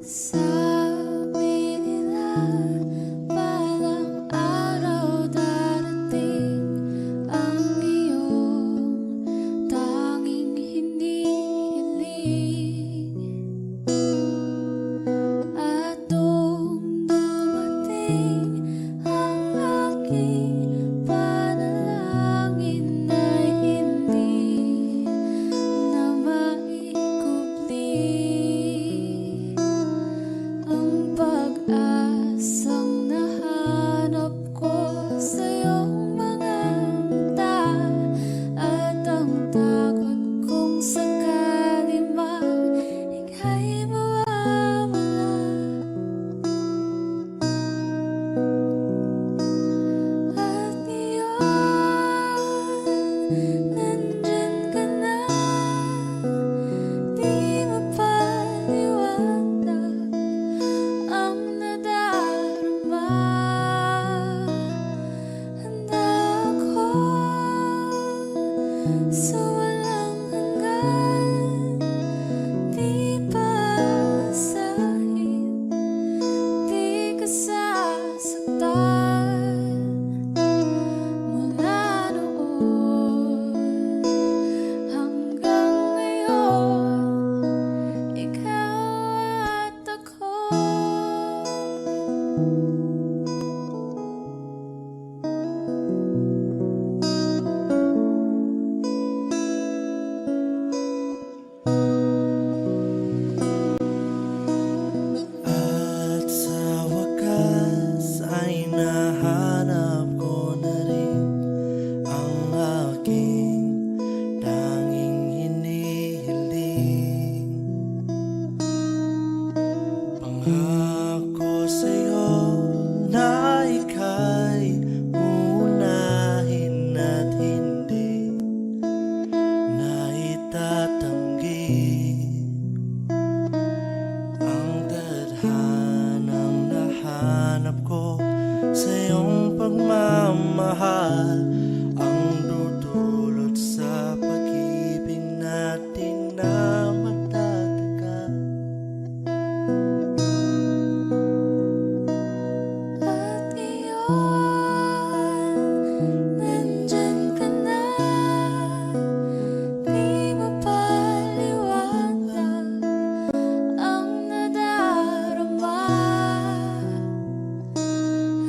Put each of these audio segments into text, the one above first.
Sabi nila balang araw darating ang iyong tanging hinihiling. At nung dumating ang aking panalangin ay hindi na maikubli ang pag-asang nahanap ko sa iyong mga mata, at ang takot kong sakali mang ika'y mawawala. At ngayon, nandyan ka na, di mapaliwanag ang nadarama. Handa ako sa walang hanggan, di paasahin, di ka sasaktan. Mula noon hanggang ngayon, ikaw at ako. At sa wakas ay nahanap ko na rin ang aking tanging hinihiling. Pangako sa'yo na ika'y uunahin at hindi na itatanggi ang tadhanang nahanap ko sa iyong pagmamahal, ang dudulot sa pag-ibig natin na matatagal. At ngayon, nandyan ka na, di mapaliwanag ang nadarama.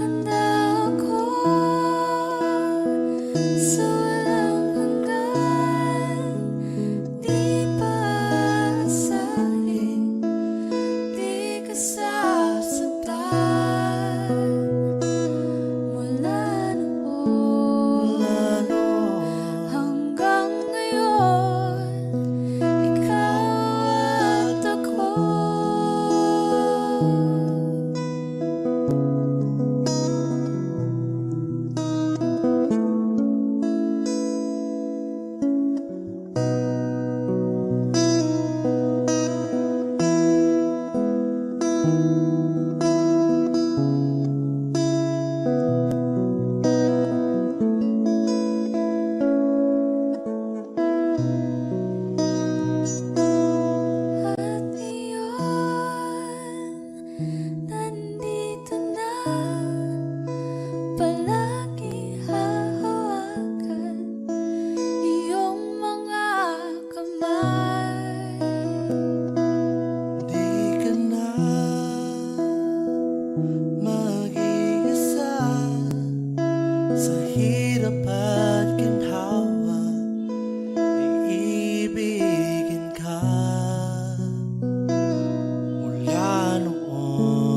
Handa ako sa walang hanggan, di paasahin, di ka sasaktan. Mula noon hanggang ngayon, ikaw at ako. At ngayon, nandito na, palagi hahawakan iyong mga kamay. Di ka na mag-iisa sa hirap at ginhawa, iibigin ka. Mula noon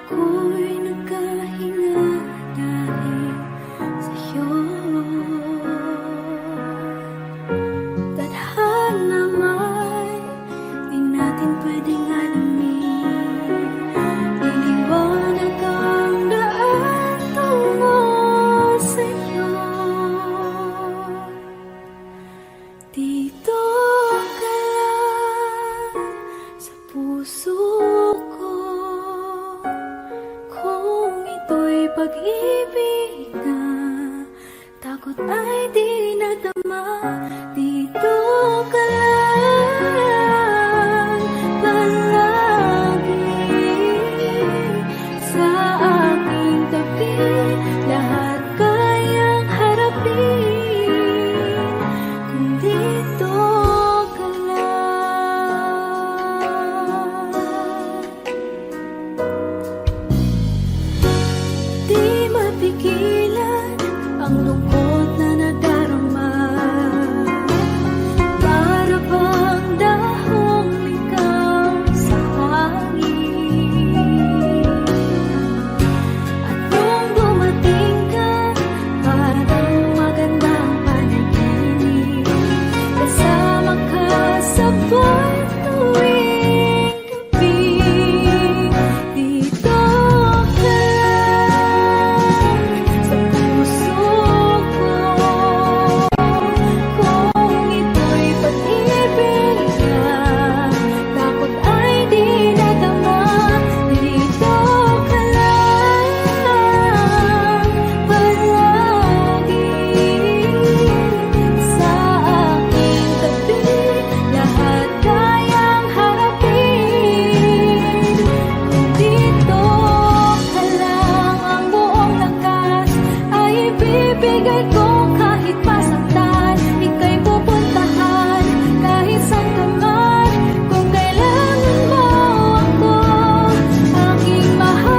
Ako'y nagkahinga dahil sa'yo. Tadhana may di natin pwedeng alamin. Liliwanag ang daan tungo sa'yo. Dito ka lang sa puso ko. Kung ito'y pag-ibig na takot ay di nadama. Dito ka lang palagi sa aking tabi. Lahat kayang harapin kung dito ka lang. Di mapigilan ang lungkot na nadarama. Para bang dahong ikaw sa hangin. At nung dumating ka, parang magandang panaginip. Kasama ka sa buwan tuwing gabi. Dito ka lang sa puso ko. Kung ito'y pag-ibig na takot ay di nadama. Dito ka lang palagi sa aking tabi. Lahat kayang harapin kung dito ka lang. Ang buong lakas ay ibibigay ko kahit masaktan. Ika'y pupuntahan kahit saan ka man. Kung kailangan mo ako, aking mahal.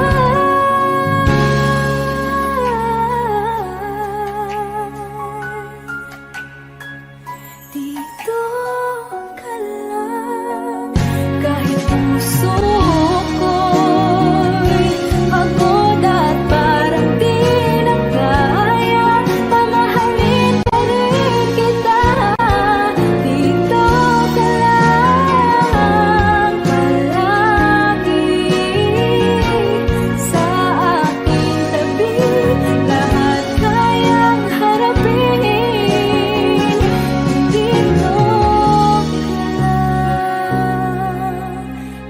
Dito ka lang kahit puso ko'y pagod at parang di na kaya. Pamahalin pa rin kita. Dito ka lang palagi sa aking tabi. Lahat kayang harapin kung dito ka lang.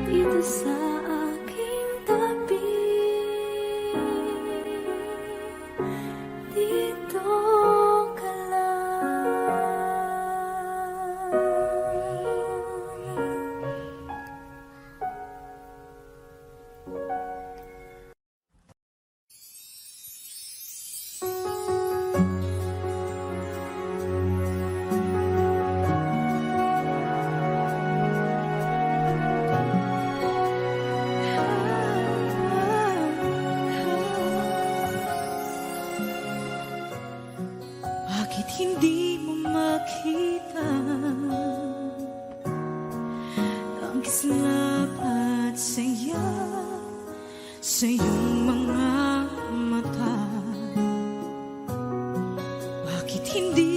Dito sa aking tabi. Dito ka Bakit hindi mo makita ang kislap at saya sa iyong mga mata? Bakit hindi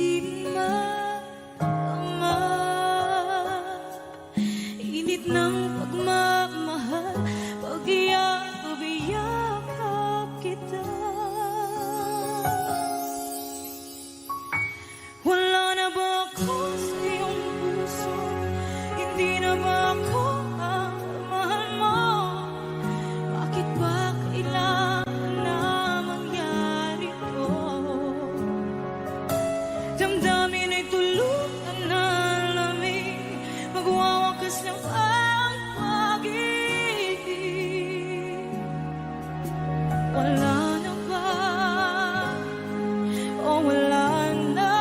maama init ng pagmamahal pag iyakap kita? Wala na ba ako sa iyong puso? Hindi na ba ako ang mahal mo? Bakit ba kailangan na mangyari to? Damdamin ay tulutan na lamig. Magwawakas ng ang pag-ibig. Wala na ba? O wala na?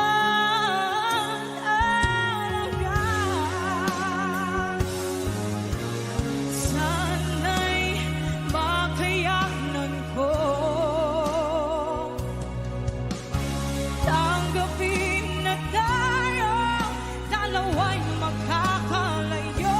Sana'y makayanan ko tanggapin na tayo dalawa'y magkakalayo.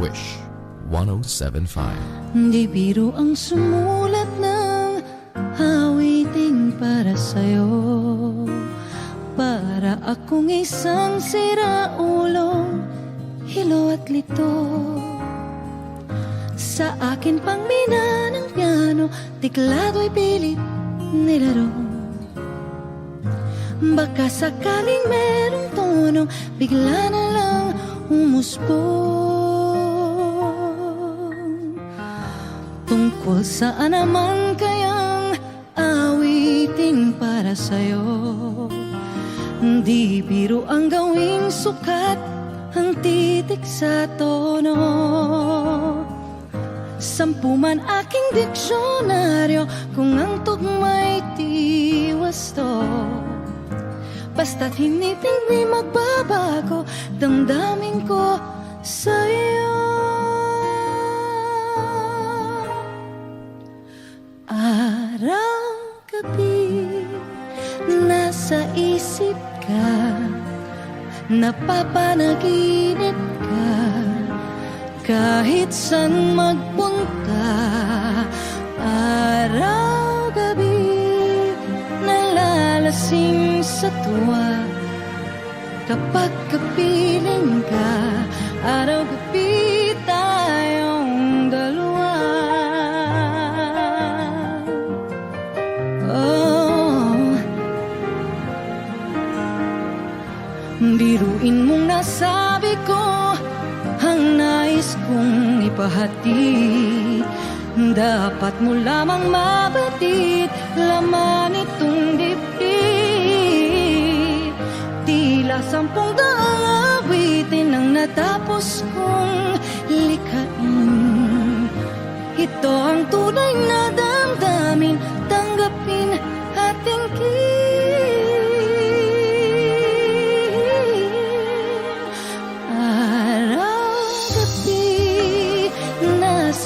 Wish 107.5. Di biro ang sumulat ng awiting para sa'yo. Para akong isang siraulo, hilo at lito. Sa akin pang mina ng piano, tiklado'y pilit nilaro. Baka sakaling merong tono, bigla na lang umusbong. Tungkol saan naman kayang awiting para sa'yo? Di biro ang gawing sukat, ang titik sa tono. Sampu man aking diksyonaryo, kung ang tugma'y tiwas to. Basta't hiniting di magbabago, damdamin ko sa'yo. Araw-gabi, nasa isip ka, napapanaginip ka. Kahit saan magpunta, araw-gabi, nalalasing sa tuwa. Kapag kapiling ka, araw-gabi tayong dalawa. Oh, biruin mong nasabi ko ang nais kong ipahatid. Dapat mo lamang mabatid, laman itong dibdib. Tila 10 awitin ang natapos kong likhain. Ito ang tunay na damdamin, tanggapin at tingin.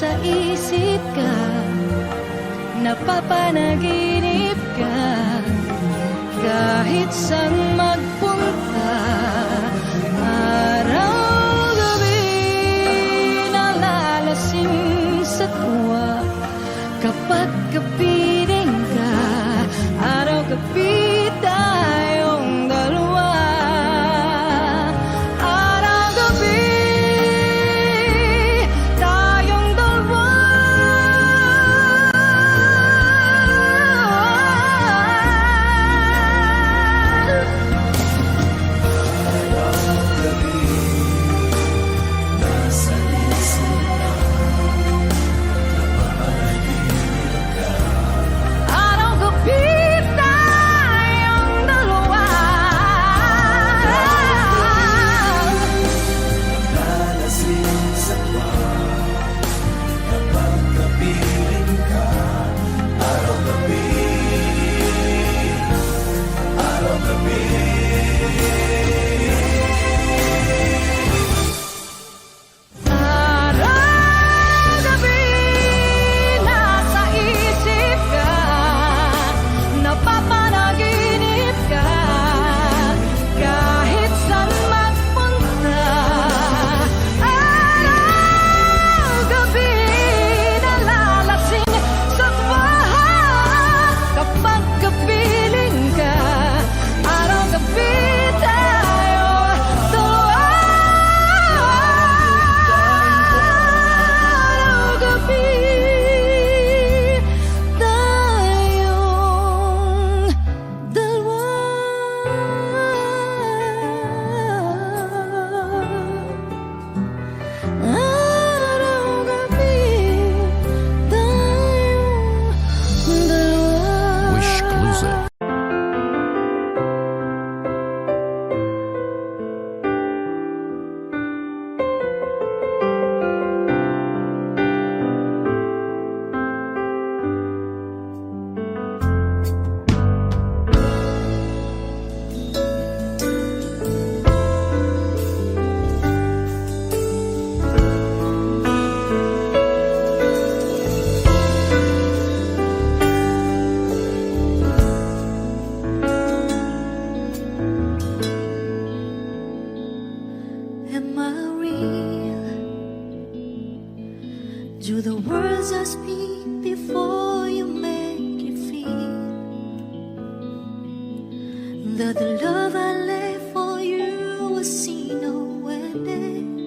Sa isip ka, napapanaginip ka. Kahit saan magpunta, araw-gabi, nalalasing sa tuwa. Kapag kapiling ka, araw-gabi tayong dalawa. Do the words I speak before you make you feel that the love I lay for you will see no ending?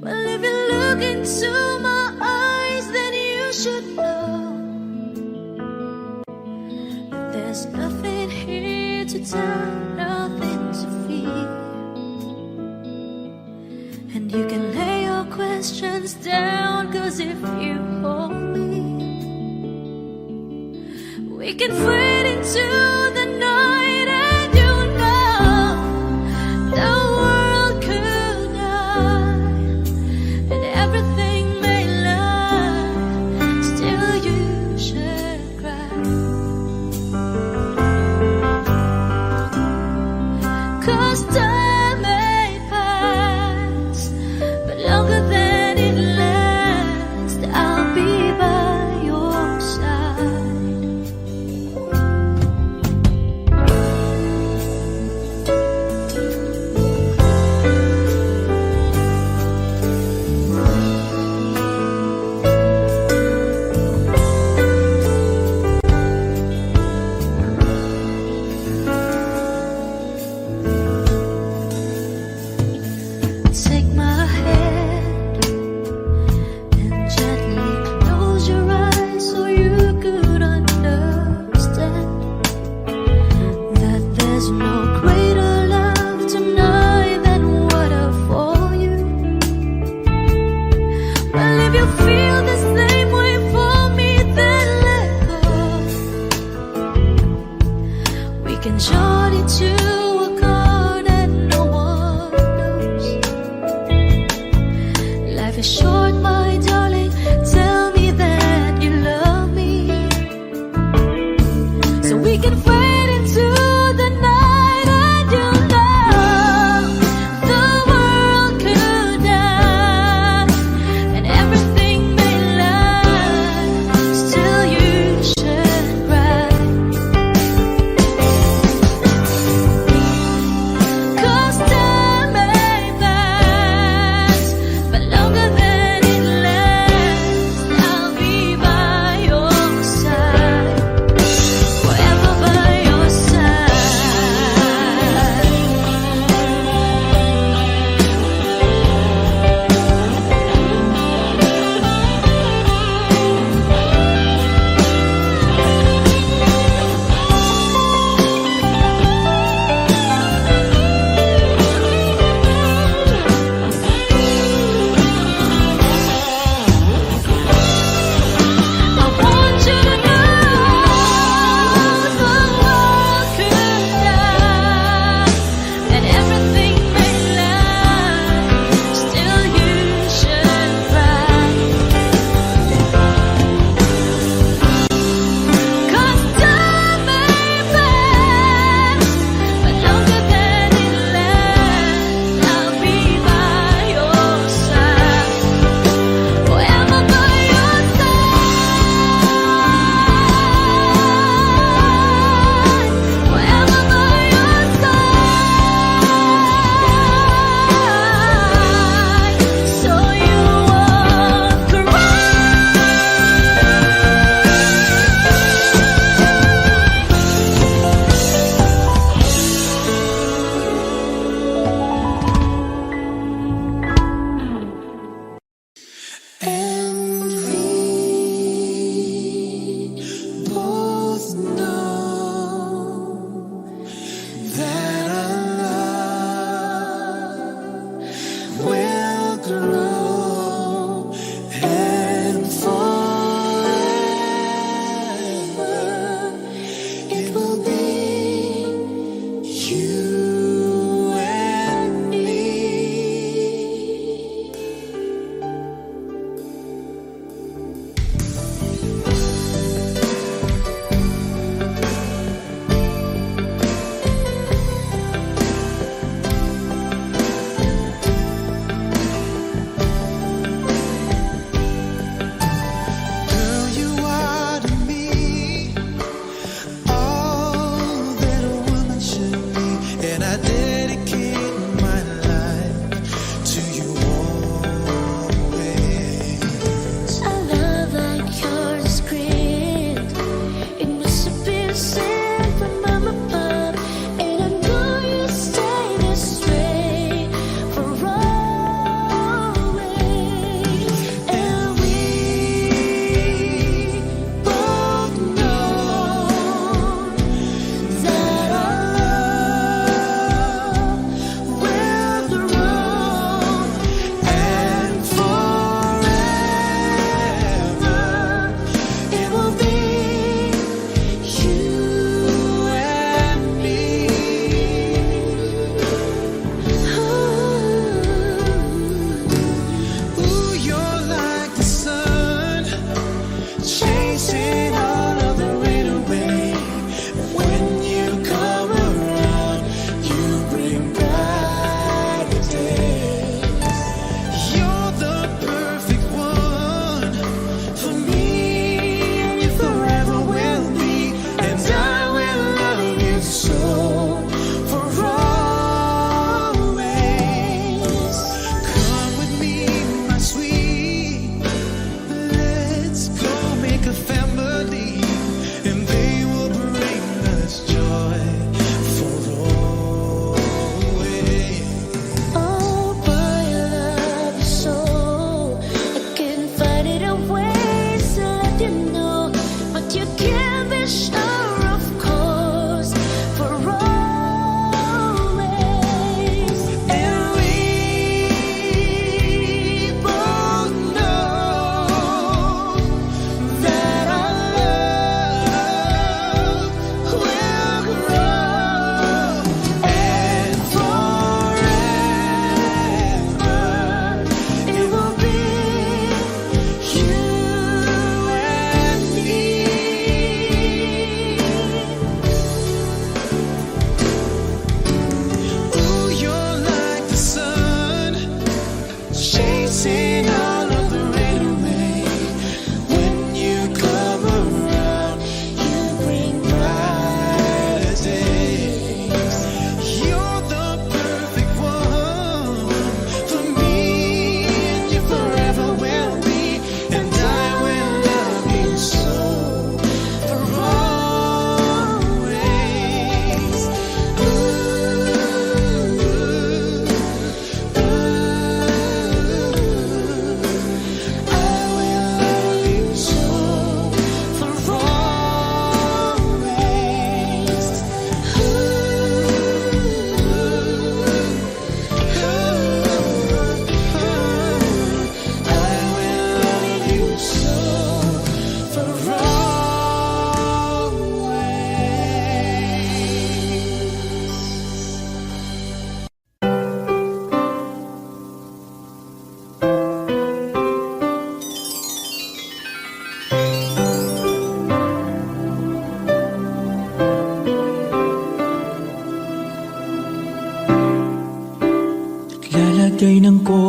Well, if you look into my eyes, then you should know that there's nothing here to tell, nothing to fear. And you can lay your questions down, 'cause if you hold me, we can fade into the night, and you know the world could die and everything may lie, still you should cry. 'Cause time may pass, but longer than it lasts, I'll be by your side. Take my hand and gently close your eyes so you could understand that there's no greater love tonight than what I for you. Well, if you feel the same way for me, then let go. We can journey to a chord that no one knows. Life is short, my darling. Tell me that you love me, so we can fade into the night, and you know the world could die and everything may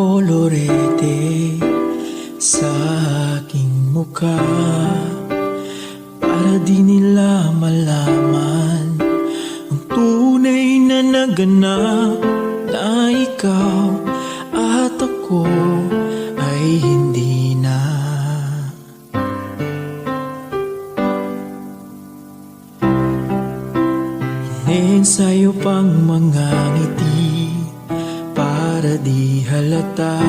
kolorete sa aking mukha, para di nila malaman ang tunay na naganap, na ikaw at ako ay hindi na. Hingin sa'yo pang mga ngiti para di halata,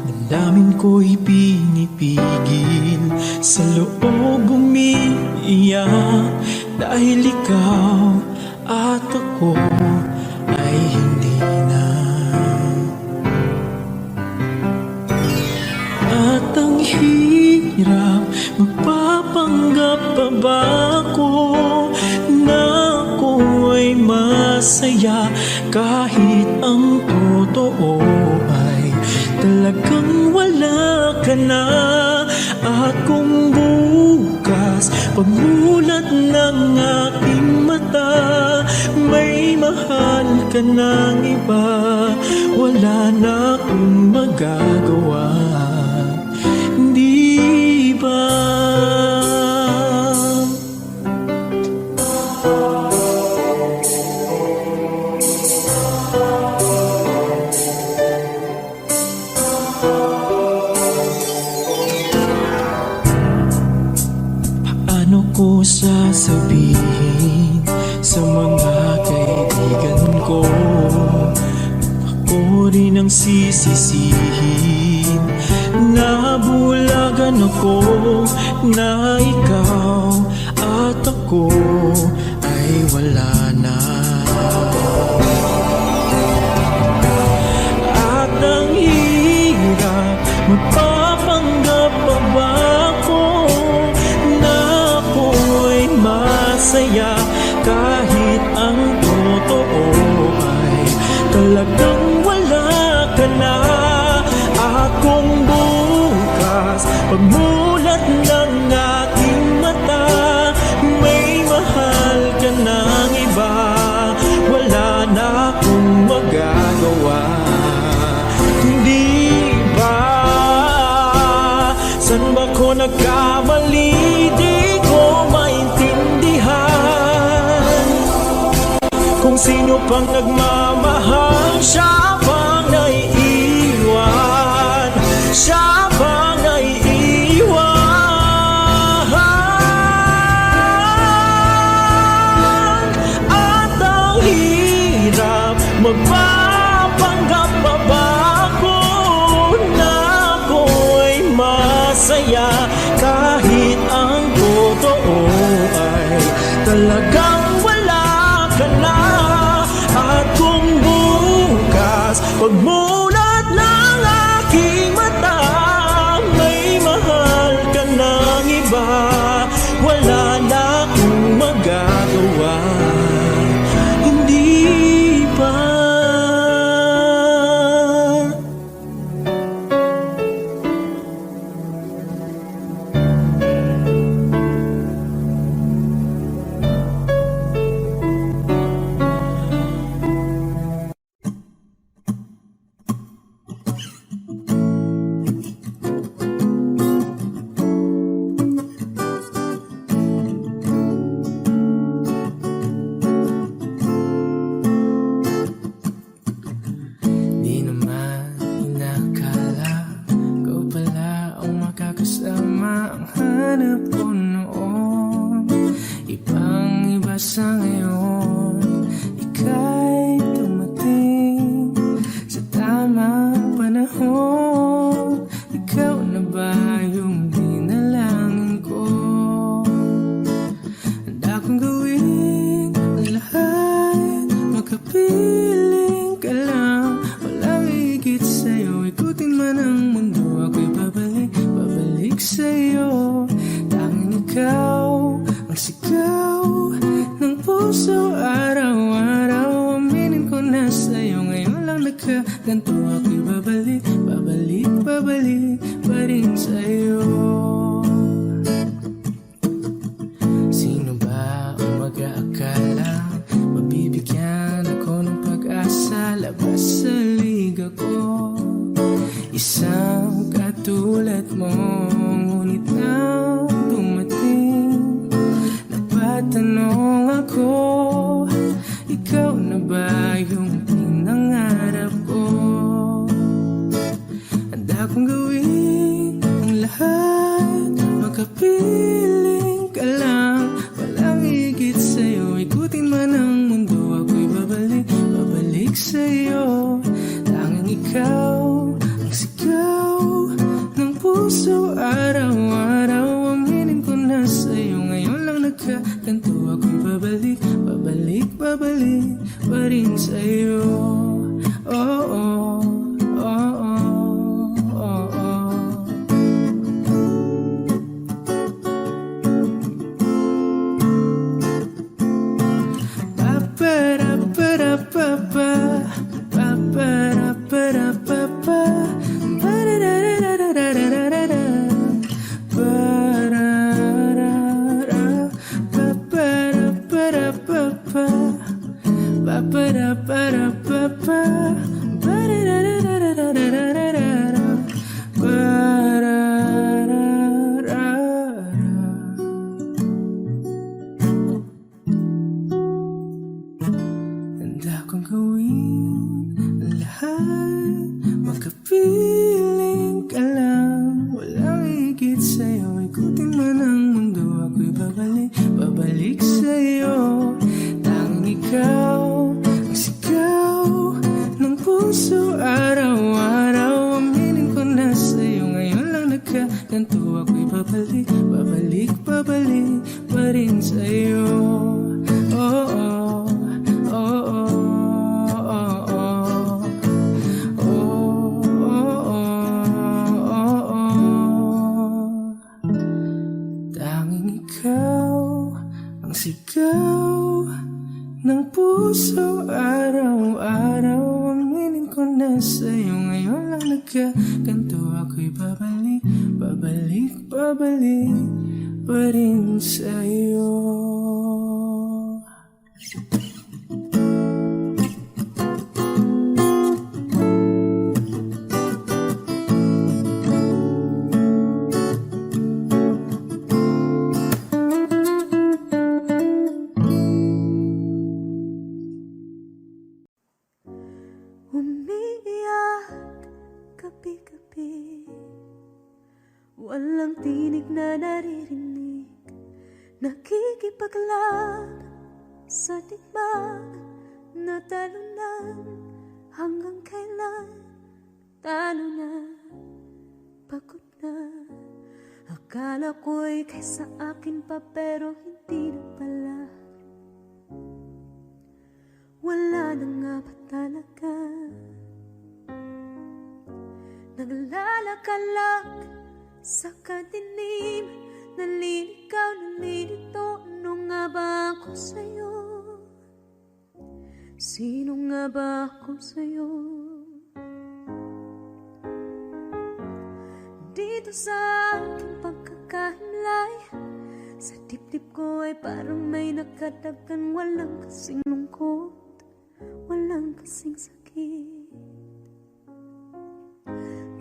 damdamin ko'y pinipigil sa loob umiiyak, dahil ikaw at ako ay hindi na. At ang hirap, magpapanggap pa ba ako na ako ay masaya, kahit ang totoo ay talagang wala ka na. At kung bukas pagmulat ng aking mata, may mahal ka ng iba, wala na akong magagawa, di ba? Paano ko sasabihin sa mga kaibigan ko, ako rin ang sisisihin, nabulagan ako na ikaw at ako ay wala na. At ang hirap, magpapanggap pa ba ako na ako ay masaya, kahit ang totoo ay talagang wala ka na. At kung bukas pagmulat ng aking mata, may mahal ka ng iba, wala na akong magagawa, hindi ba? San ba ko nagkamali? Di ko maintindihan kung sino pang nagmamahal, siya pang naiiwan, siya pang naiiwan. At ang hirap, magpapanggap pa ba ako na ako ay masaya, kahit ang totoo ay talagang wala ka na. At kung bukas pagmulat ng aking mata, may mahal ka ng iba, wala na akong magagawa, hindi ba? Di naman inakala ko pala ang makakasama, ang hanap ko noon ibang iba sa ngayon. Ika'y dumating sa tamang panahon, ikaw na ba yung dinalangin ko? Handa kong gawin ang lahat, makapiling ka lang, walang higit sa'yo. Ikutin man ang mundo, ako'y babalik sa'yo. Tanging ikaw ang sigaw ng puso araw-araw. Aminin ko na sa'yo, ngayon lang nagkaganto. Ako'y babalik pa rin sa'yo. Sino ba ang mag-aakala mabibigyan ako ng pag-asa, labas sa liga ko? Isang katulad mo, ngunit nang dumating, napatanong ako, ikaw na ba yung pinangarap ko? Handa kong gawin ang lahat, makapiling ka lang, walang higit sa'yo. Ikutin man ang mundo, ako'y babalik sa'yo. Tanging ikaw ang sigaw ng puso, araw-araw aminin ko na sa'yo. Ngayon lang nagkaganto, ako'y babalik pa rin sa'yo. Oh, oh, oh, oh, oh, oh. Handa kong gawin ang lahat, makapiling ka lang, walang higit sa'yo. Ikutin man ang mundo, ako'y babalik sa'yo. Tanging ikaw ang sigaw ng puso, araw-araw aminin ko na sa'yo. Ngayon lang nagkaganto, ako'y babalik pa rin sa'yo. Oh, oh, oh, oh, oh, oh, oh, oh, oh. Tanging ikaw ang sigaw ng puso, araw-araw aminin ko na sa'yo. Ngayon lang nagkaganto, ako'y babalik pa rin sa'yo. Umiiyak gabi-gabi, walang tinig na naririnig, nakikipaglaban sa tikman na talunan. Hanggang kailan talo na, pagod na. Akala ko'y kaysa akin pa, pero hindi na pala. Wala na nga ba talaga? Naglalakalag sa kadilim, naliligaw, nalilito. Ano nga ba ako sa'yo? Sino nga ba ako sa'yo? Dito sa aking pagkakahimlay, sa dibdib ko ay parang may nakadagan. Walang kasing lungkot, walang kasing sakit.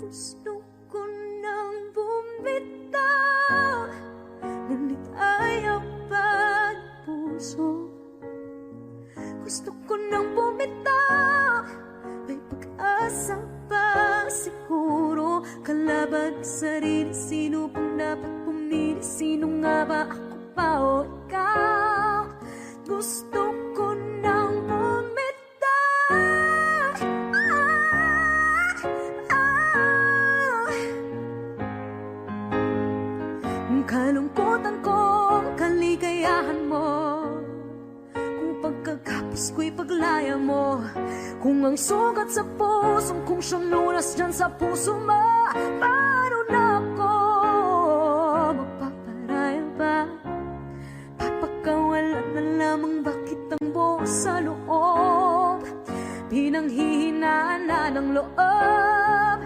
Gusto ko nang bumitaw, ngunit ayaw pa ng puso. Gusto ko nang bumitaw, may pag-asa pa siguro. Kalaban sa sarili, sino bang dapat pumili? Sino nga ba, ako pa o ikaw? Gusto ko nang bumitaw, kalungkutan ko, kaligayahan mo. Kung pagkagapos ko'y paglaya mo, kung ang sugat sa pusong kung siyang lunas dyan sa puso mo, paano na ako magpaparaya ba? Papakawalan na lamang, bakit ang buo sa loob? Pinanghihinaan na ng loob.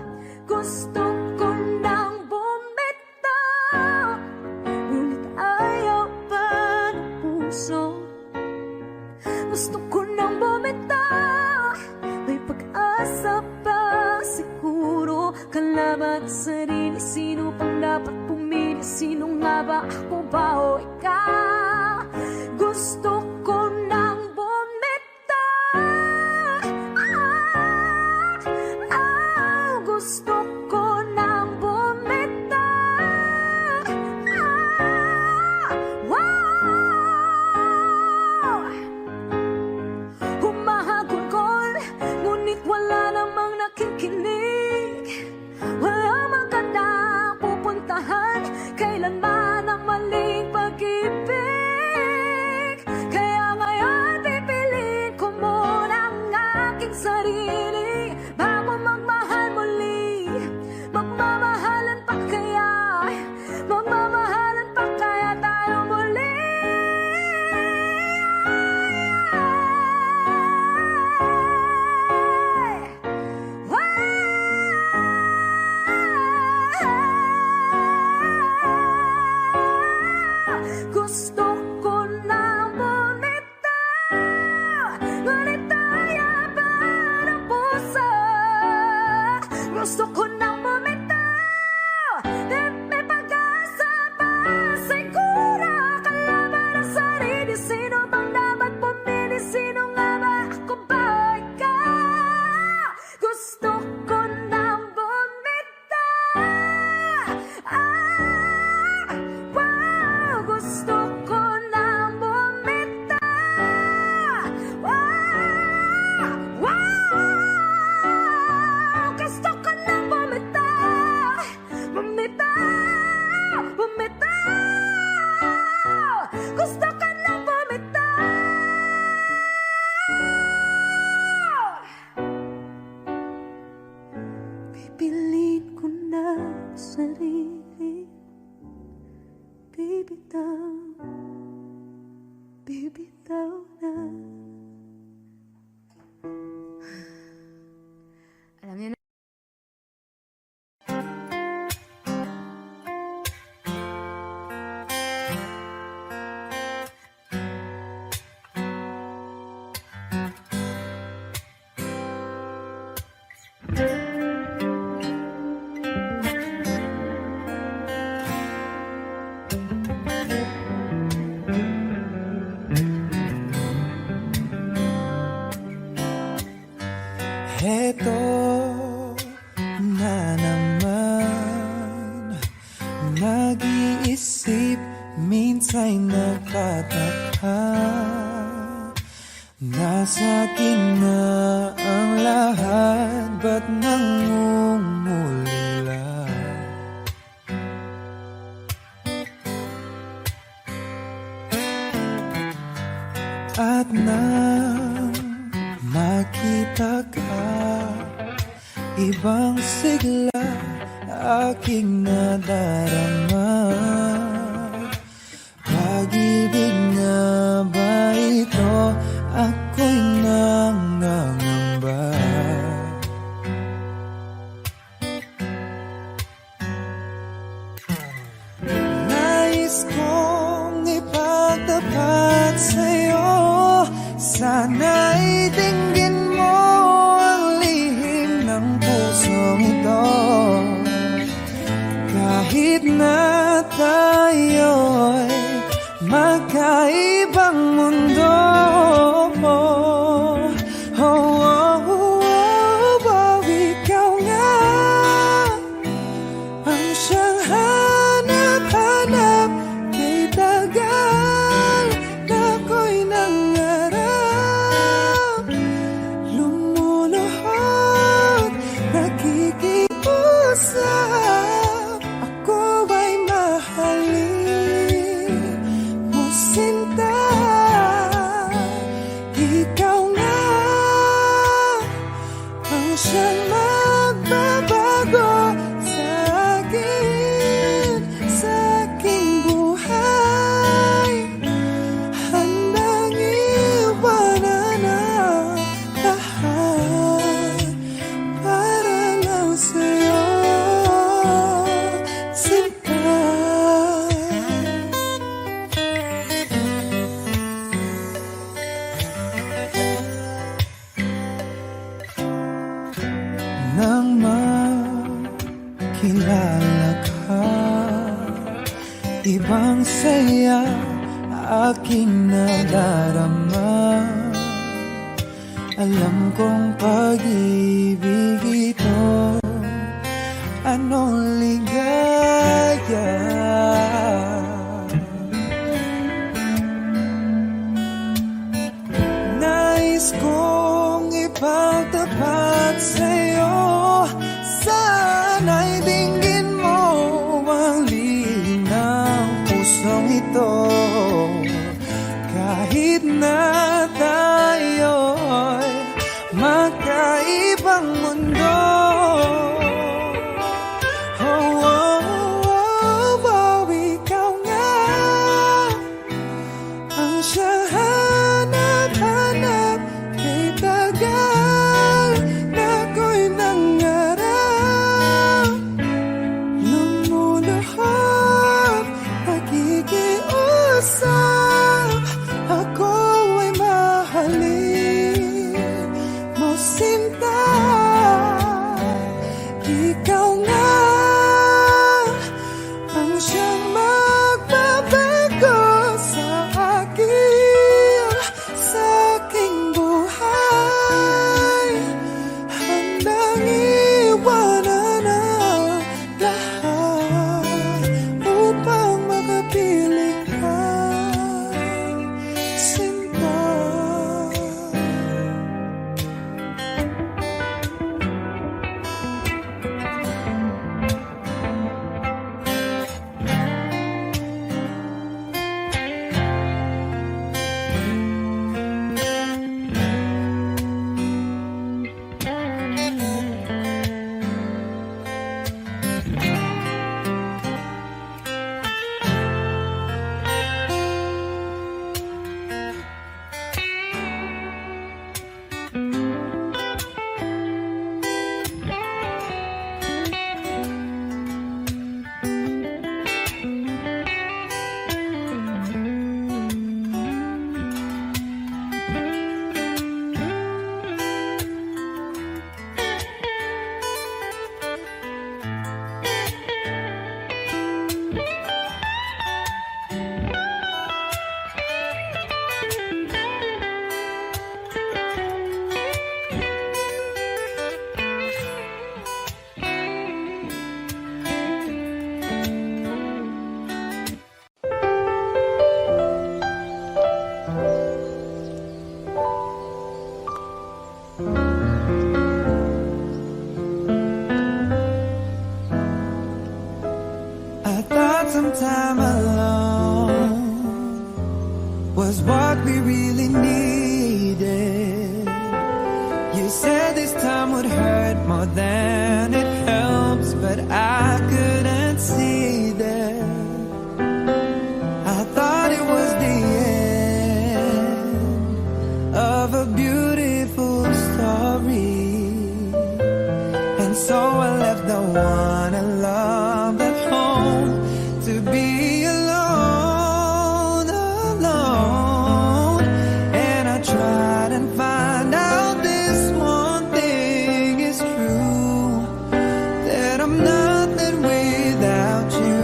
Gusto ko nang bumitaw, ngunit ayaw pa ng puso. Gusto ko nang bumitaw, may pag-asa pa siguro. kalaban ang sarili? Sino pang dapat pumili? Sino nga ba, ako ba o ikaw? Gusto ko nang bumitaw. Gusto ko nang bumitaw. Humahagulgol, ngunit wala namang nakikinig. Walang magandang pupuntahan, kailanman ang maling pag-ibig. Kaya ngayon pipiliin ko muna ang aking sarili bago magmahal muli. Magmamahalan pa kaya? Magmamahalan pa kaya tayo muli? Gusto ko nang bumitaw, ngunit tayaban ang puso. Gusto ko nang bumitaw, may pag-asa pa. Siguro kalaban ang sarili. Sino bang dapat pumili? Sino nga ba, ako ba o ikaw? Gusto ko nang bumitaw. Gusto ko nang bumitaw. Gusto ko nang bumitaw. Bumitaw. Gusto ko nang bumitaw. Pipiliin ko na ang sarili. Bibitaw, bibitaw na. Alam niyo na. Heto na naman, nag-iisip, minsan nagtataka. Nasa akin na ang lahat, ba't nangungulila? At nang makita ka, ibang sigla aking nadarama. Pag-ibig na ba ito? Ako'y nangangamba. Nais kong ipagtapat sa'yo, sana'y dinggin mo ang lihim ng pusong ito. Kahit na tayo'y magkaibang mundo, ikaw nga ang siyang hanap-hanap. Kay tagal na ako'y nangarap, lumuluhod, nakikiusap. Ako ay mahalin mo, sinta. makilala ka. Ibang saya aking nadarama. Alam kong pag-ibig ito, anong ligaya. Nais kong ipagtapat sa'yo, sana'y dinggin mo ang lihim ng pusong ito. Kahit na tayo'y magkaibang mundo, oh, oh, oh, oh, ikaw nga ang siyang hanap-hanap. Kay tagal na ako'y nangarap, lumuluhod, nakikiusap, ako ay mahalin mo sinta. Ikaw nga ang siyang magbabago sa aking buhay. Handang iwanan ang lahat upang makapiling ka, sinta. I thought some time alone was what we really needed. You said this time would hurt more than it helps, but I couldn't see that. I thought it was the end of a beautiful story, and so I left the one I loved at home to be alone, alone. And I tried and find out this one thing is true, that I'm nothing without you.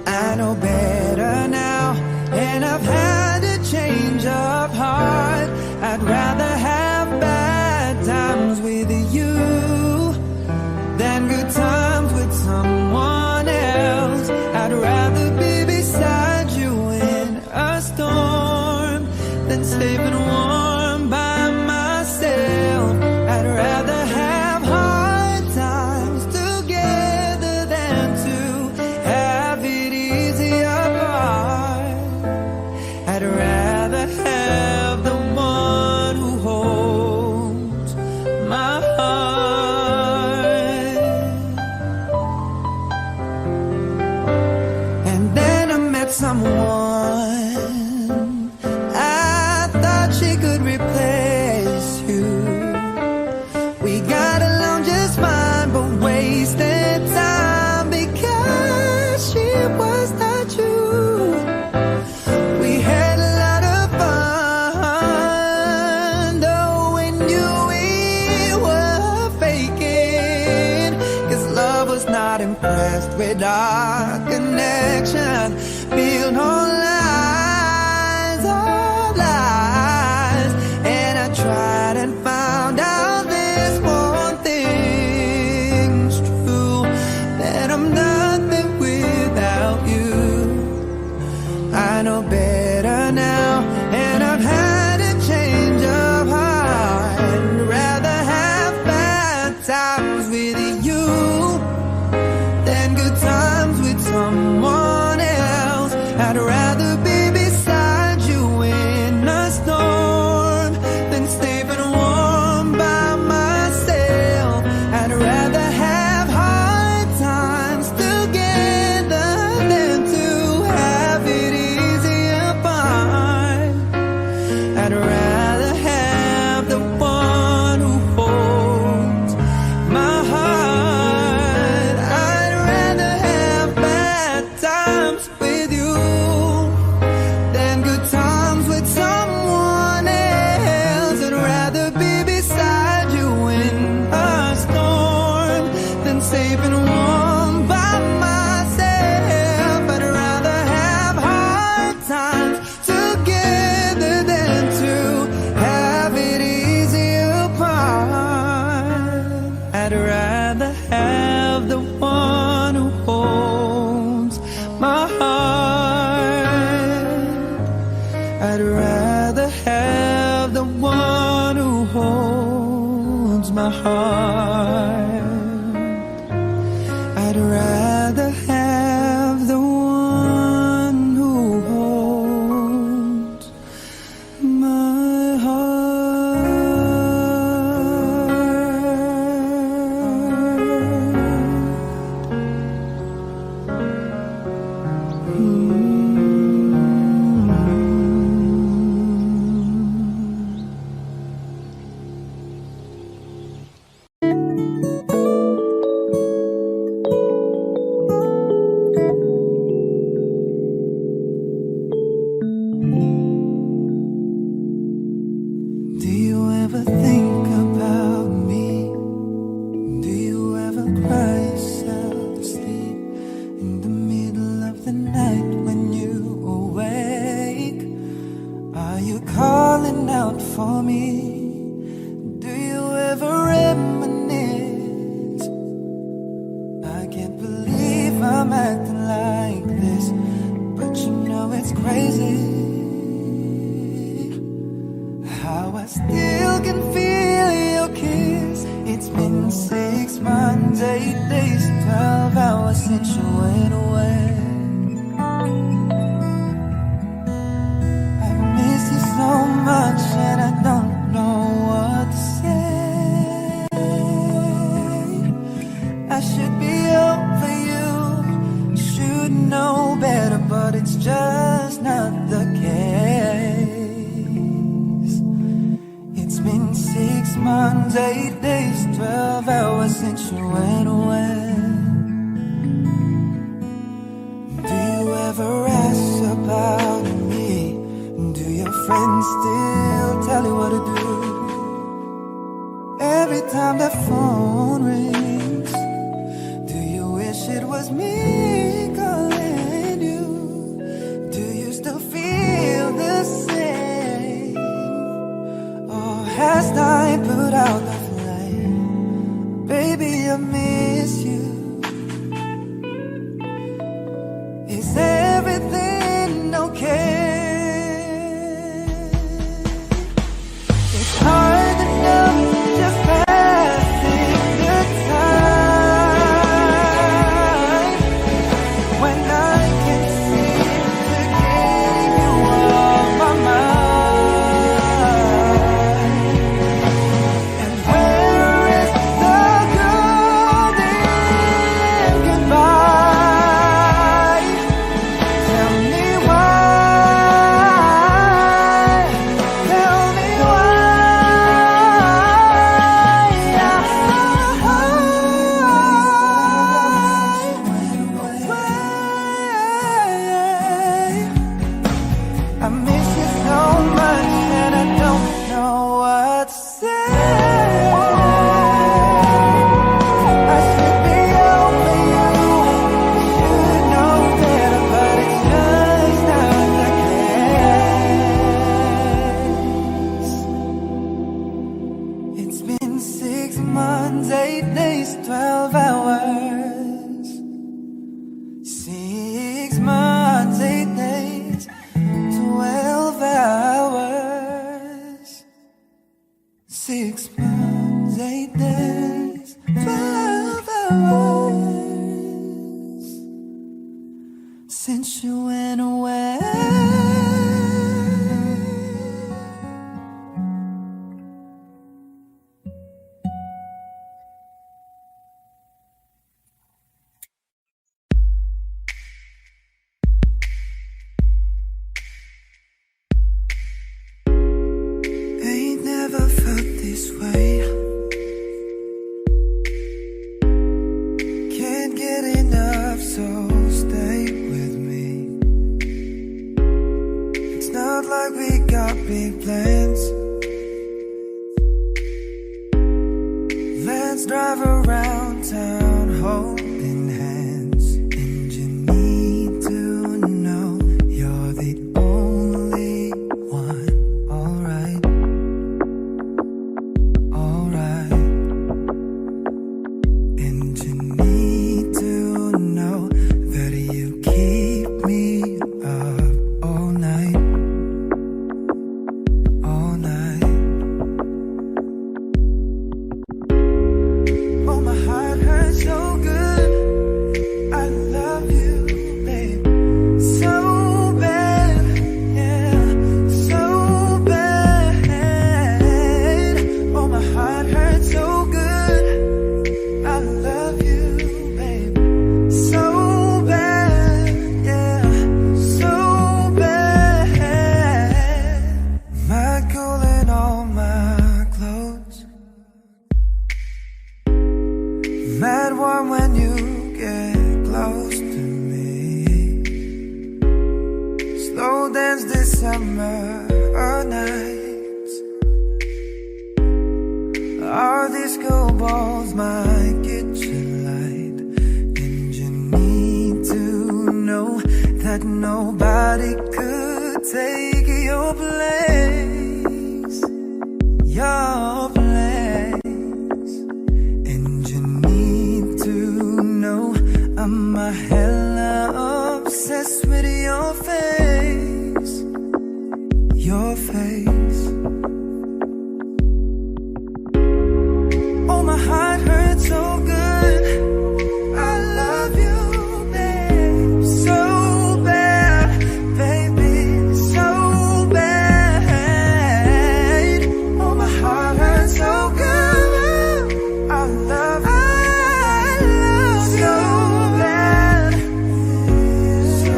I know better now, and I've had a change of heart. I'd rather have bad times with you than good times with someone else. I'd rather be beside you in a storm than safe and warm by myself. I'd rather have hard times together than to have it easy apart. I'd rather have the one who holds my heart. was not impressed with our connection. Built on lies, all lies. And I tried and found out this one thing's true, that I'm nothing without you. I know better now, and I've had a change of heart. I'd rather have bad times with you than good times with someone else. I'd rather be beside you in a storm than safe and warm by myself. I'd rather have hard times together than to have it easy apart. I'd rather have the one who holds my heart. I'd rather have bad times with you than good times with someone else. I'd rather be beside you in a storm than safe and warm by myself. I'd rather have hard times together than to have it easy apart. I'd rather have the one who holds my heart. I'd rather have the one who holds my heart. I'd rather have the one who holds my Do you ever think about me? Do you ever cry yourself to sleep in the middle of the night when you awake? Are you calling out for me? Do you ever reminisce? I can't believe I'm acting like this, but you know it's crazy how I still can feel your kiss. It's been 6 months, 8 days, 12 hours since you went away. I miss you so much and I don't know what to say. I should be over you, should know better, but it's just not the case. It's been 6 months, 8 days, 12 hours since you went away. Do you ever ask about me? Do your friends still tell you what to do? Every time the phone rings, do you wish it was me calling you? Do you still feel the same? Or has time put out the flame? Baby, I miss you. Is everything okay? It's hard enough just passing the time when I can seem to get you off my mind. And where is the good days, 12 hours. 6 months, 8 days, 12 hours. 6 months, 8 days, 12 hours. Since you went away. Ain't never felt this way. Can't get enough, so stay with me. It's not like we got big plans. Let's drive around town holding hands. And you need to know you're the only one. Alright. Alright. And you need to know that you keep me up all night. All night. Oh, my heart hurts so good. I love you, babe. So bad, yeah, so bad. Oh, my heart hurts so good. I love you, babe. So bad, yeah, so bad. My cool and all my clothes. Mad warm when you get close to me. Slow dance this summer nights. Our disco balls, my kitchen light. And you need to know that nobody could take your place. Your place. And you need to know I'm a hella obsessed with your face. Your face. Oh, my heart hurts so good. I love you, babe. So bad, baby, so bad. Oh, my heart hurts so good. I love you so bad, so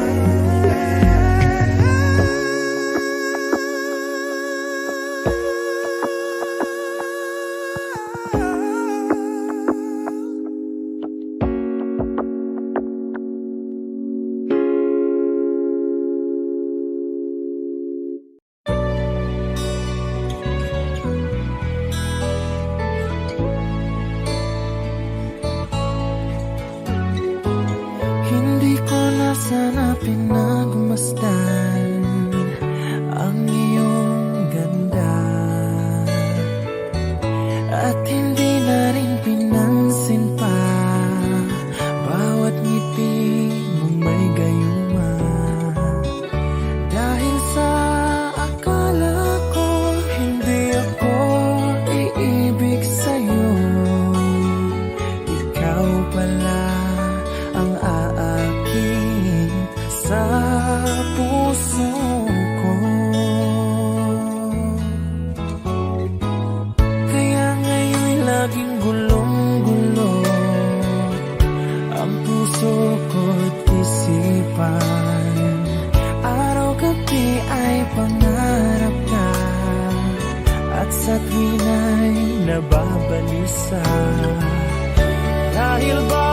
Hindi ko na sana pinagmasdan ang iyong ganda. At hindi na rin pinansin pa bawat ngiti mong may gayuma. Dahil sa akala ko hindi ako iibig sa'yo, ikaw pala ang aaking sa puso ko. Kaya ngayon laging gulong-gulo ang puso ko't isipan. Araw-gabi ay pangarap ka, at sa tuwin ay nababalisa. Dahil ba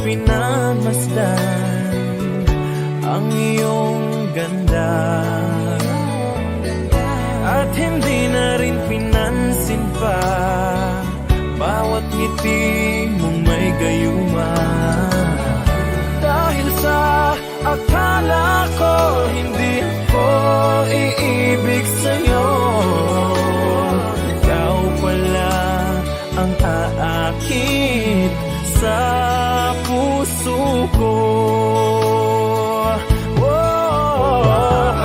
pinamasdan ang iyong ganda, at hindi na rin pinansin pa bawat ngiti mong may gayuma. Dahil sa akala ko hindi ko iibig sa'yo, ikaw pala ang aakit sa puso ko.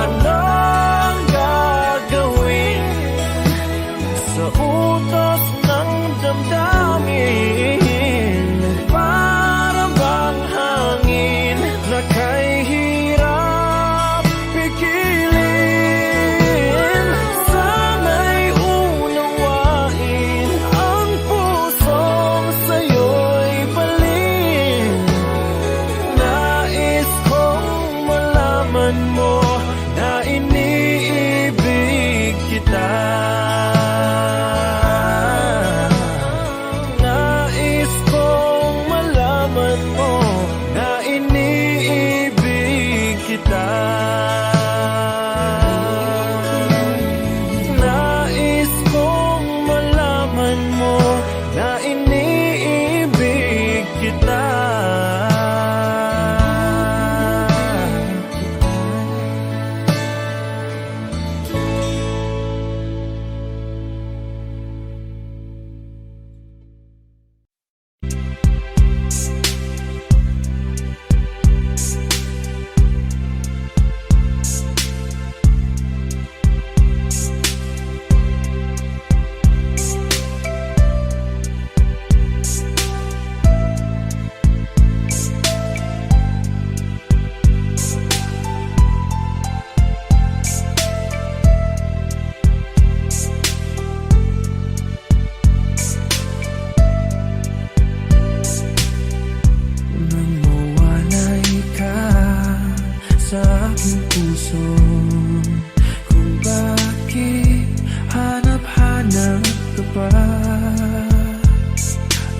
Anong gagawin sa utos ng damdamin? Para bang hangin na kay hirap pigilin? Sana'y unawain ang pusong sa'yo'y balin. Nais kong malaman mo na iniibig kita. Nais kong malaman mo na iniibig kita. Nais kong malaman mo na iniibig kita. Nang mawalay ka sa aking puso, kung bakit hanap-hanap ka pa,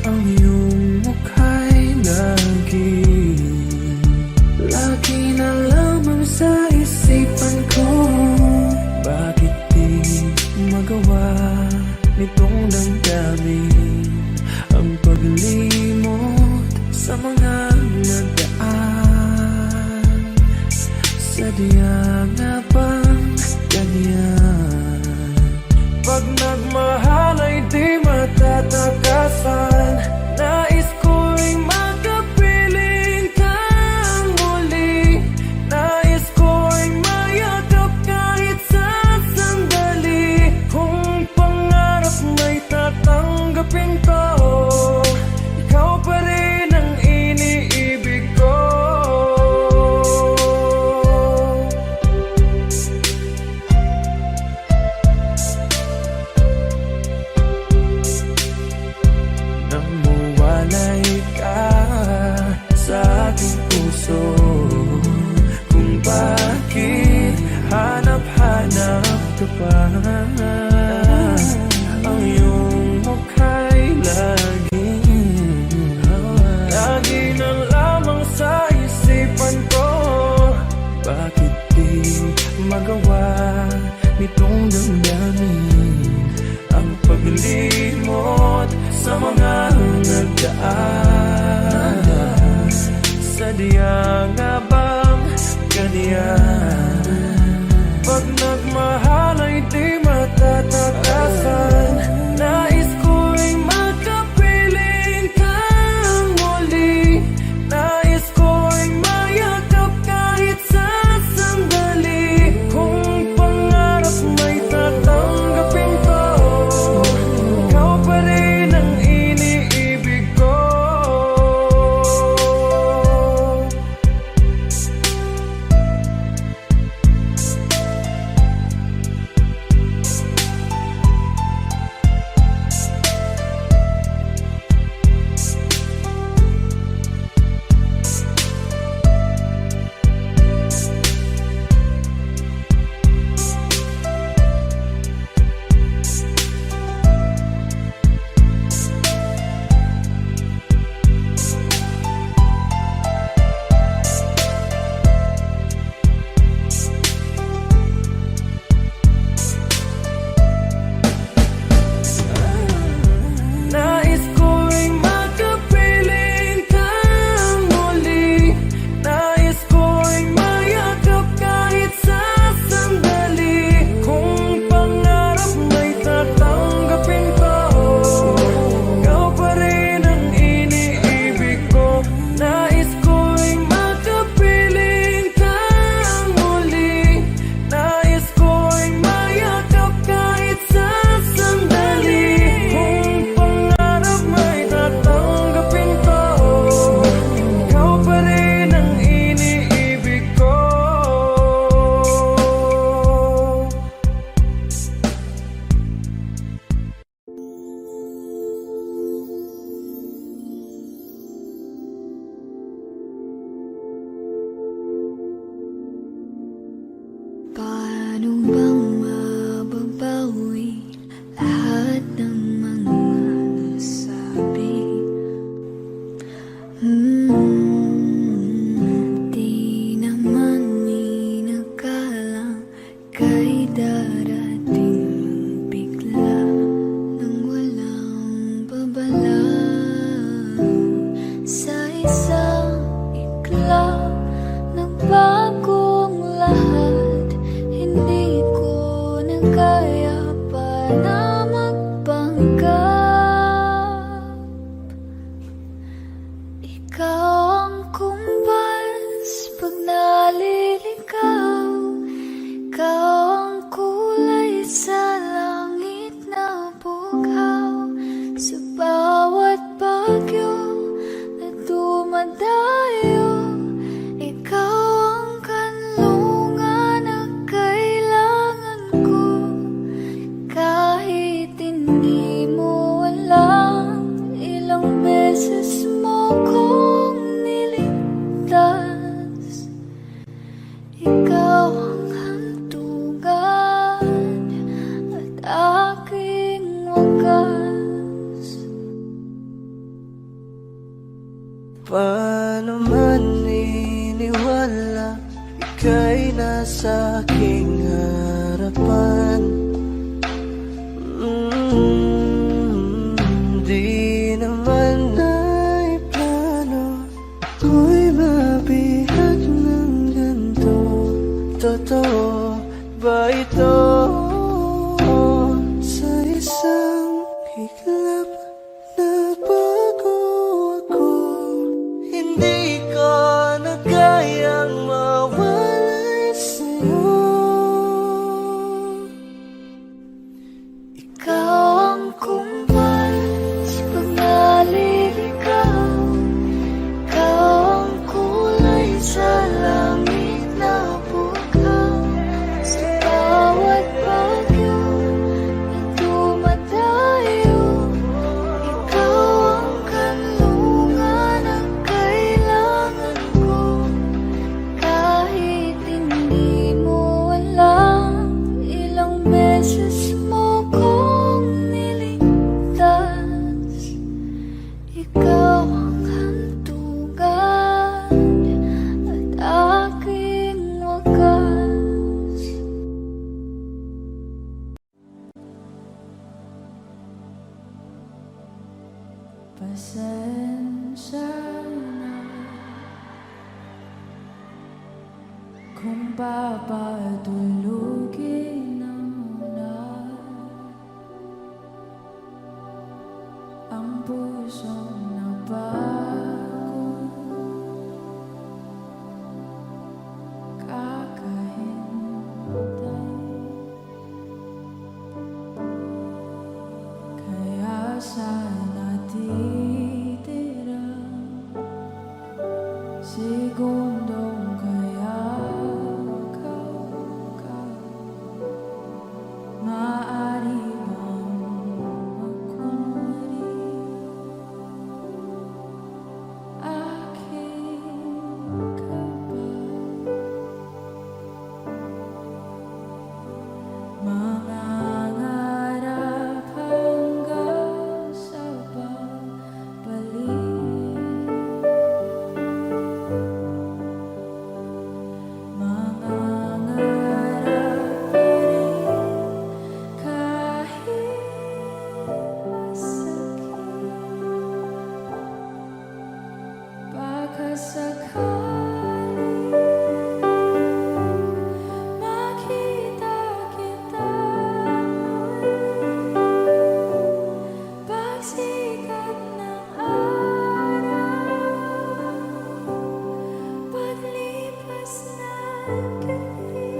ang iyong mukha'y lagi na lamang sa isipan ko. Bakit di magawa nitong damdamin ang paglimot sa mga nagdaan? Sadya nga bang ganyan? Pag nagmahal ay di matatakasan. Nais ko'y makapiling kang muli. Nais ko'y mayakap kahit sa sandali. Kung pangarap may tatanggapin ko, ikaw pa rin ang iniibig ko. Nang mawalay ka sa aking puso, kung bakit hanap-hanap ka pa, ang iyong mukha'y wagas. Paano man iniwala, ika'y nasa aking harapan. Di naman ay plano ko'y mabihag ng ganito. Totoo ba ito? Sa isang iglap nagbago ako. Hindi ko na kayang mawalay sa'yo. Ikaw ang kumpal sa pag-aliligaw. Ikaw ang kulay sa langit na bukaw. Sa bawat bagyo na dumadayo, ikaw ang kanlungan ang kailangan ko. Kahit hindi mo alam, ilang beses mo kong niligtas. Ikaw ang hantugan at aking wagas. Pasensya na kung papatulugin na muna ang pusong napagod. Kakahintay, kaya sana titira segundong kaya ka. Maaari bang magkunwari aking ka ba? Mangangarap hanggang sa babalik. Mangangarap pa rin kahit masakit. Baka sakali makita kita muli. Pagsikat ng araw, paglipas ng gabi.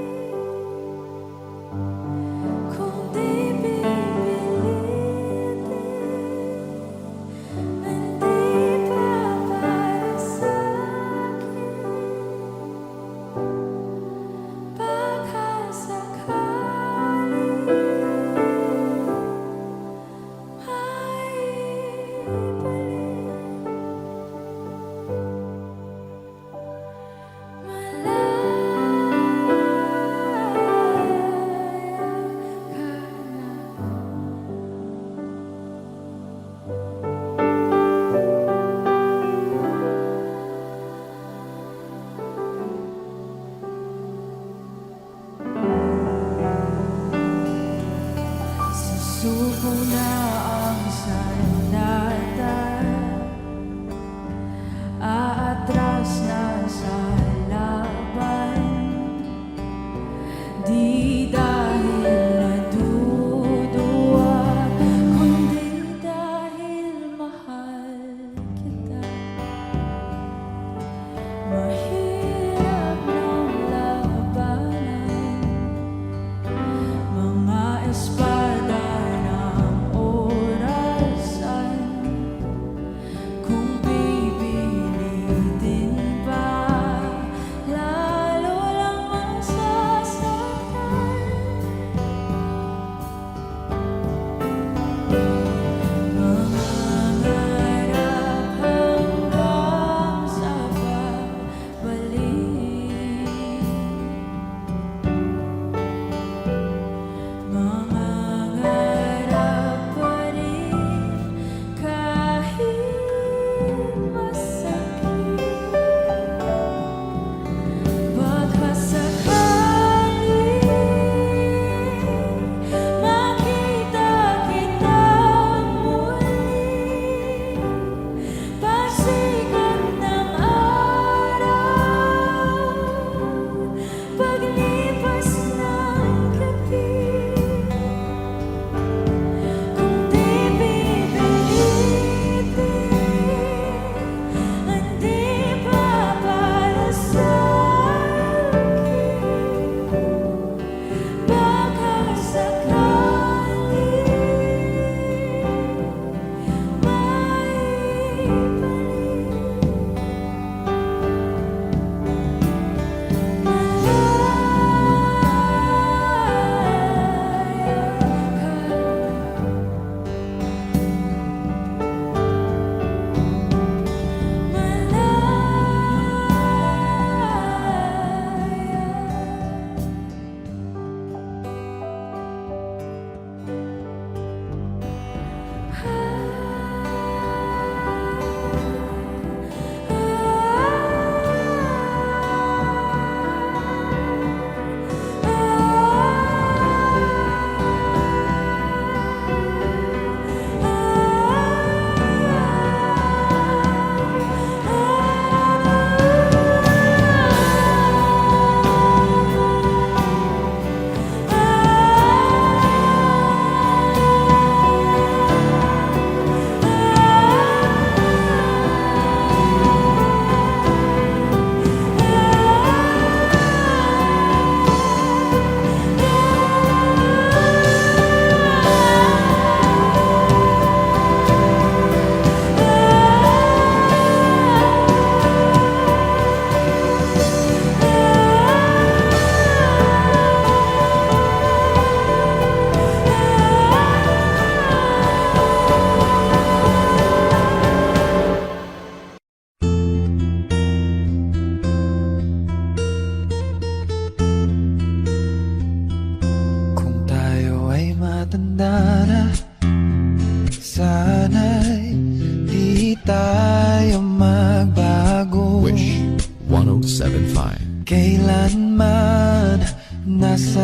Kung di pipilitin, hindi pa para sa'kin. Baka sakali susuko na ang sandata, aatras na sa laban. Di dahil naduduwa, kundi dahil mahal kita. Mahirap ng labanan, mga espada ng orasan.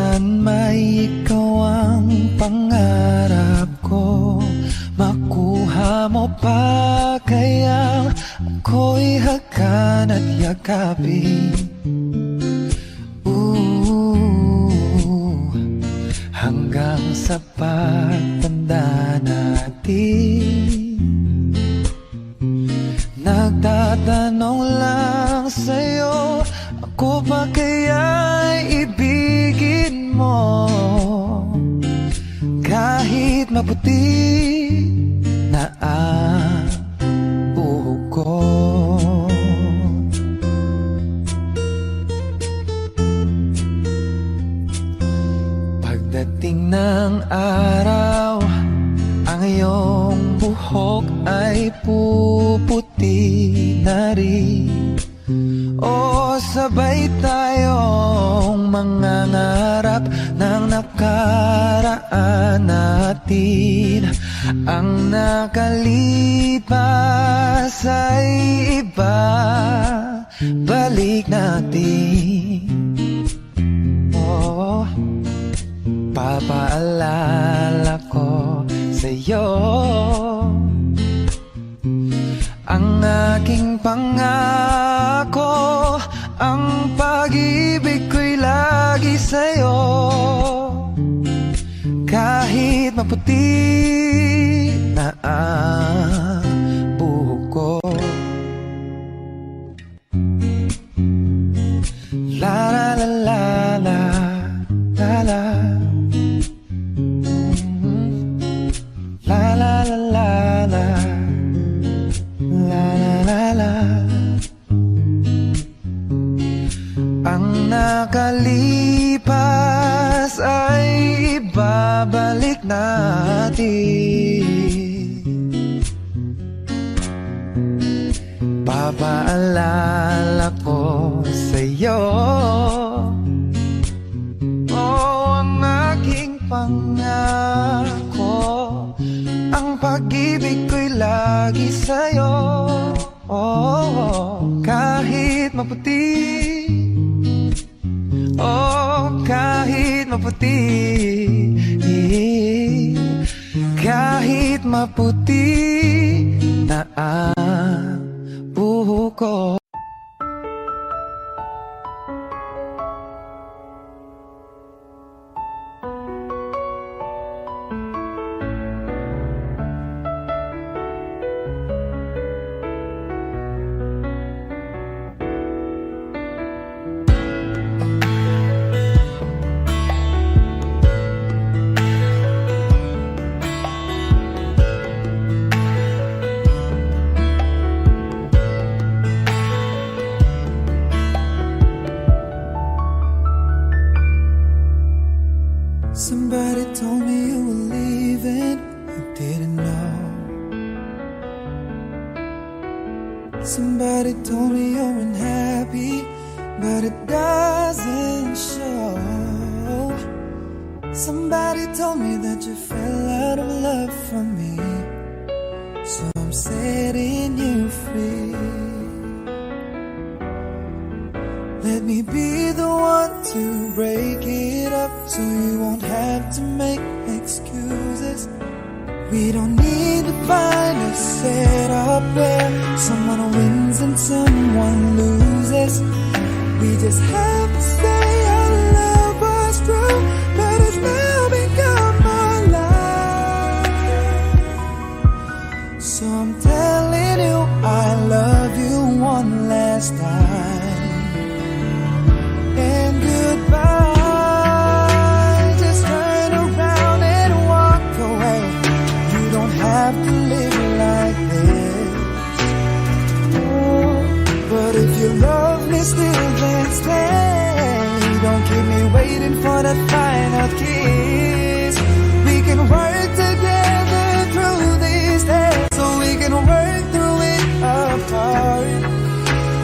Kailan may ikaw ang pangarap ko, makuha mo pa kaya ako'y hakan at yakapin. Hanggang sa pagtanda natin, nagtatanong lang sa'yo, ako ba kaya'y ibigin mo? Kahit maputi na ang buhok ko. Pagdating ng araw, ang iyong buhok ay puputi na rin. O sabay tayong mangangarap ng nakaraan natin. Ang nakalipas ay iba, balik natin. Oh, papaalala ko sa'yo ang aking pangako, ang pag-ibig ko'y lagi sa'yo. Kahit maputi na ang buhok ko. La la la la la la la. La la la la la. La la la la. Ang nakalipas ay ibabalik natin. Papaalala ko sa'yo, oh, ang aking pangako, ang pag-ibig ko'y lagi sa'yo. Oh, kahit maputi, oh, kahit maputi, kahit maputi na ang buhok ko. Somebody told me you were leaving, you didn't know. Somebody told me you're unhappy, but it doesn't show. Somebody told me that you fell out of love from me, so I'm setting you free. Let me be the one to break it up, so you won't have to make excuses. We don't need to find a setup where someone wins and someone loses. We just have to say our love was true, but it's now become our life. So I'm telling you I love you one last time. And goodbye, just turn around and walk away. You don't have to live like this. Oh, but if you love me still, then stay. Don't keep me waiting for that final kiss. We can work together through these days, so we can work through it apart.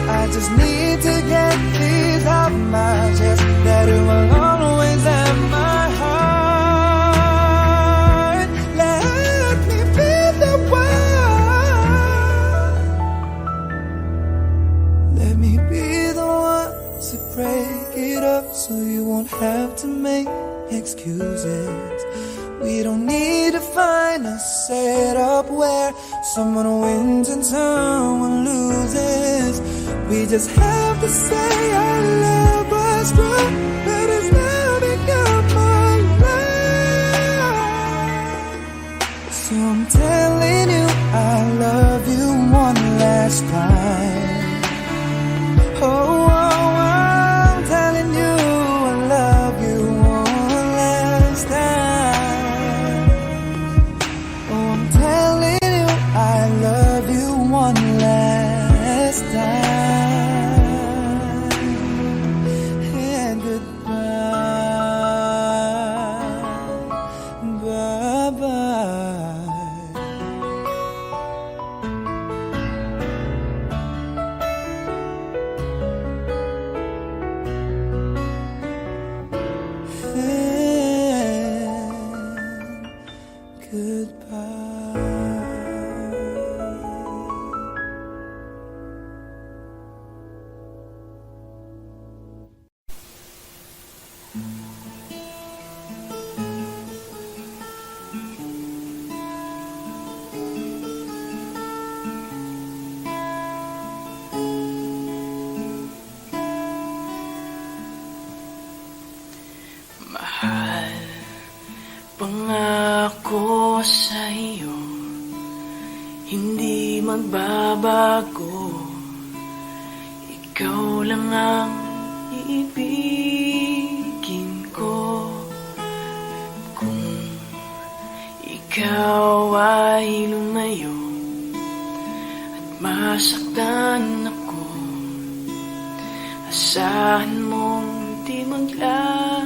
I just need to get these off my chest, that it will always have my heart. Let me be the one. Let me be the one to break it up, so you won't have to make excuses. We don't need to find a setup where someone wins and someone loses. We just have to say our love was true, but it's now become my life. So I'm telling you I love you one last time. Oh, I'm telling you I love you one last time. Oh, I'm telling you I love you one last time. And goodbye, bye-bye. Mahal, pangako sa iyo, hindi magbabago. Ikaw lang ang iibigin ko. Kung ikaw ay lumayo at masaktan ako, asahan mong di maglalaho.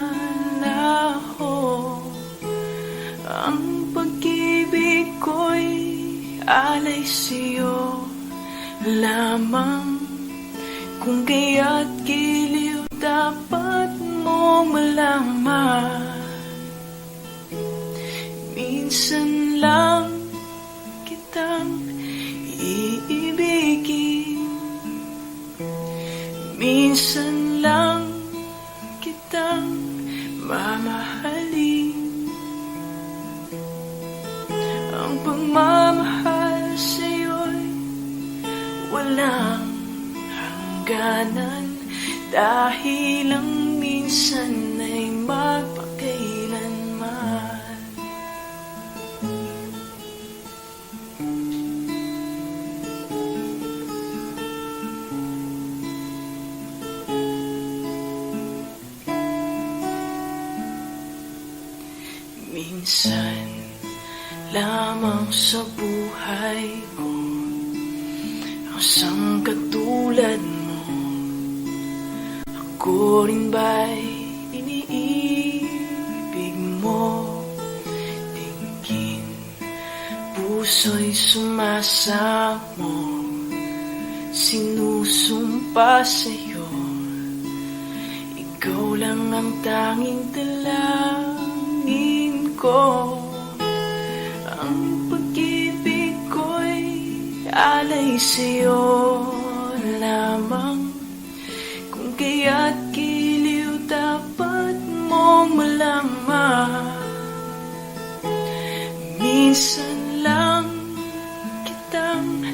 Ang pag-ibig ko'y alay sa'yo lamang. Kung kaya't giliw dapat mong malaman. Minsan lang kitang iibigin, minsan lang kitang mamahalin. Ang pagmamahal sa'yo'y walang hangganan, dahil lang minsan ay magpakailanman. Minsan lamang sa buhay ko ang isang katulad mo. Ako rin ba'y iniibig mo? Tingin, puso'y sumasamo, sinusumpa sa'yo. Ikaw lang ang tanging dalangin ko. Ang pag-ibig ko'y alay sa'yo lamang. Kung kaya't giliw dapat mong malaman. Minsan lang kitang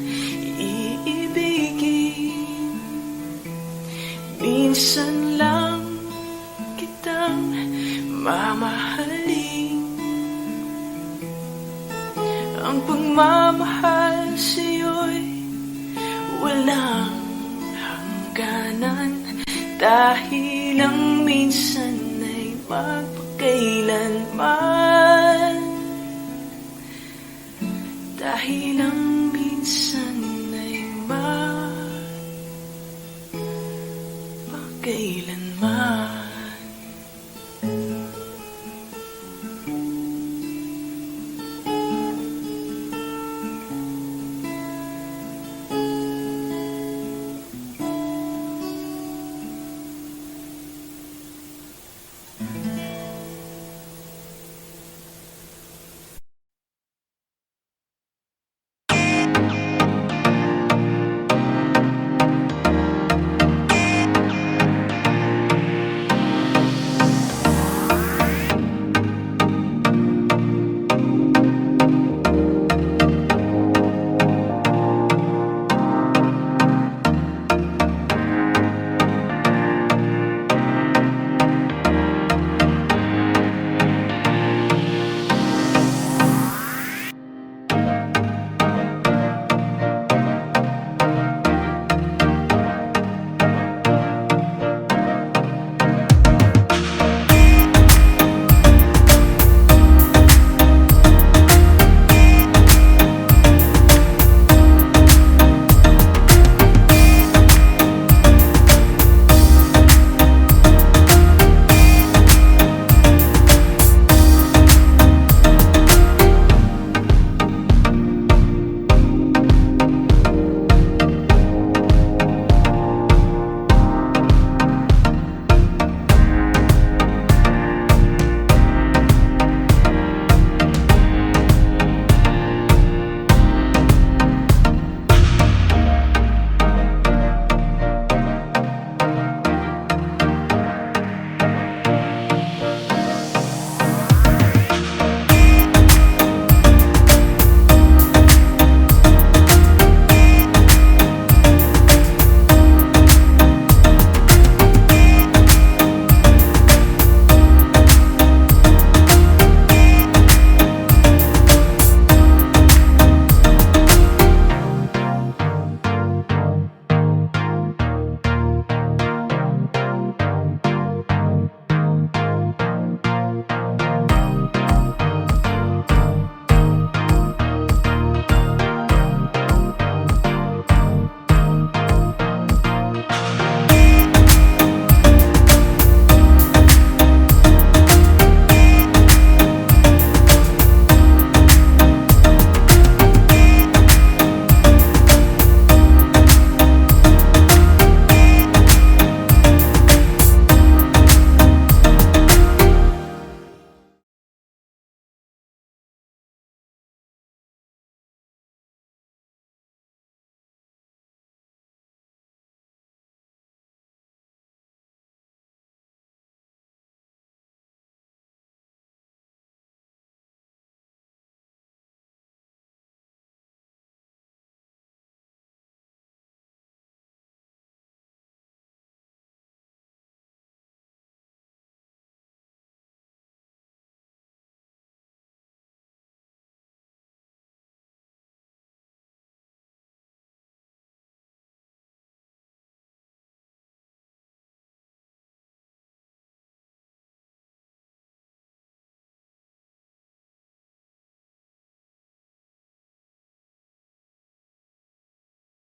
iibigin, minsan lang kitang mamahalin. Ang pagmamahal sa'yo'y walang hangganan, dahil lang minsan ay magpakailanman. Dahil lang minsan